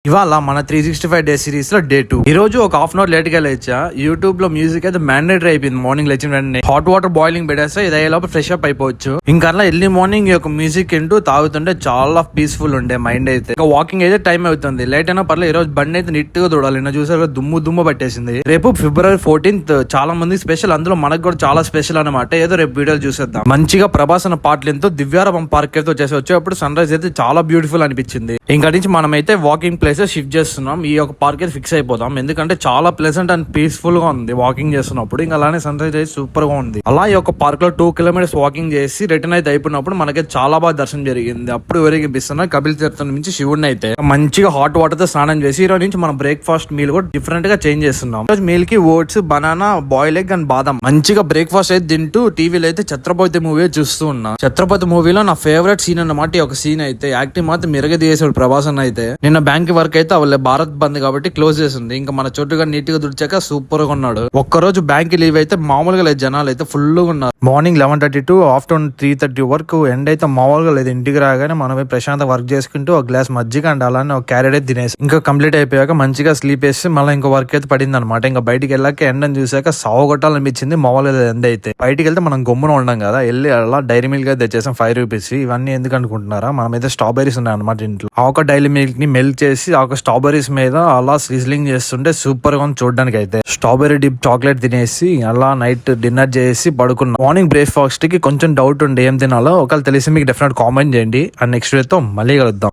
ఇవాళ మన 365 days series లో డే 2. ఈ రోజు ఒక హాఫ్ అన్ అవర్ లేట్ గా లేచా. యూట్యూబ్ లో మ్యూజిక్ అయితే మ్యాండేటరీ అయిపోయింది. మార్నింగ్ లేచిన వెంటనే హాట్ వాటర్ బాయిలింగ్ పెట్టేస్తే ఇది అయ్యేలోపు ఫ్రెష్ అప్ అయిపోవచ్చు. ఇంకా ఎర్లీ మార్నింగ్ ఈ యొక్క మ్యూజిక్ వింటూ తాగుతుంటే చాలా పీస్ఫుల్ ఉండే మైండ్ అయితే. ఇంకా వాకింగ్ అయితే టైం అవుతుంది. లేట్ అయినా పర్లేదు. ఈ రోజు బండి అయితే నీట్ గా చూడాలి. నిన్న చూసారు దుమ్ము పట్టేసింది. రేపు February 14th చాలా మంది స్పెషల్, అందులో మనకు కూడా చాలా స్పెషల్ అనమాట. ఏదో రేపు వీడియోలు చూసేద్దాం. మంచిగా ప్రభాస్ అన్న పాటలు ఎంతో దివ్యారవం పార్క్ అయితే వచ్చేసి వచ్చేప్పుడు సన్ రైజ్ అయితే చాలా బ్యూటిఫుల్ అనిపించింది. ఇంకా నుంచి మనం అయితే వాకింగ్ ప్లేస్ షిఫ్ట్ చేస్తున్నాం. ఈ యొక్క పార్క్ అయితే ఫిక్స్ అయిపోతాం. ఎందుకంటే చాలా ప్లెజెంట్ అండ్ పీస్ఫుల్ గా ఉంది వాకింగ్ చేస్తున్నప్పుడు. ఇంకా అలానే సన్ రైజ్ అయితే సూపర్ గా ఉంది. అలా ఈ యొక్క పార్క్ లో 2 kilometers వాకింగ్ చేసి రిటర్న్ అయితే అయిపోయినప్పుడు మనకైతే చాలా బాగా దర్శనం జరిగింది. అప్పుడు ఎవరికి ఇస్తున్నా కపిల్ తీర్థం నుంచి శివుడిని అయితే మంచిగా హాట్ వాటర్ తో స్నానం చేసి ఈ రోజు నుంచి మనం బ్రేక్ఫాస్ట్ మీల్ కూడా డిఫరెంట్ గా చేంజ్ చేస్తున్నాం. ఈ రోజు మీల్ కి oats, banana, boil egg and బాదం. మంచిగా బ్రేక్ఫాస్ట్ అయితే తింటూ టీవీలో అయితే ఛత్రపతి మూవీ చూస్తూ ఉన్నా. ఛత్రపతి మూవీలో నా ఫేవరెట్ సీన్ అన్నమాట ఈ ఒక సీన్ అయితే. యాక్టింగ్ మాత్రం మిరగదీసాడు ప్రభాస్ అన్న అయితే. నిన్న బ్యాంక్ వర్క్ అయితే భారత్ బంద్ కాబట్టి క్లోజ్ చేసింది. ఇంకా మన చోటుగా నీట్ గా దుడిచాక సూపర్ గా ఉన్నాడు. ఒక్కరోజు బ్యాంక్ లీవ్ అయితే మామూలుగా లేదు. జనాలు అయితే ఫుల్ గా ఉన్నారు. మార్నింగ్ 11:30 to ఆఫ్టర్నూన్ 3:30 వరకు ఎండ్ అయితే మామూలుగా లేదు. ఇంటికి రాగానే మనమే ప్రశాంత వర్క్ చేసుకుంటూ ఒక గ్లాస్ మజ్జిగ అండ్ అలానే ఒక క్యారెట్ అయితే తినేసి ఇంకా కంప్లీట్ అయిపోయాక మంచిగా స్లీప్ వేసి మళ్ళీ ఇంకో వర్క్ అయితే పడింది అనమాట. ఇంకా బయటికి వెళ్ళాక ఎండని చూసాక సాగు కొట్టాలనిపించింది. మామూలుగా ఎండ అయితే బయటికి వెళ్తే మనం గమ్మున ఉండం కదా. వెళ్ళి అలా డైరీ మిల్క్ అయితే తెచ్చేసాం 5 rupees. ఇవన్నీ ఎందుకు అనుకుంటున్నారా, మనం అయితే స్ట్రాబెరీస్ ఉన్నాయి అనమాట ఇంట్లో. ఆ ఒక డైరీ మిల్క్ ని మెల్ట్ చేసి ఆ ఒక స్ట్రాబెరీస్ మీద అలా సిజ్లింగ్ చేస్తుంటే సూపర్ గా చూడడానికి అయితే. స్ట్రాబెరీ డిప్ చాక్లెట్ తినేసి అలా నైట్ డిన్నర్ చేసి పడుకున్నాం. మార్నింగ్ బ్రేక్ఫాస్ట్ కి కొంచెం డౌట్ ఉండే ఏం తినాలో. ఒకవేళ తెలిసి మీకు డెఫినెట్ కామెంట్ చేయండి. అండ్ నెక్స్ట్ డే తో మళ్ళీ కలుద్దాం.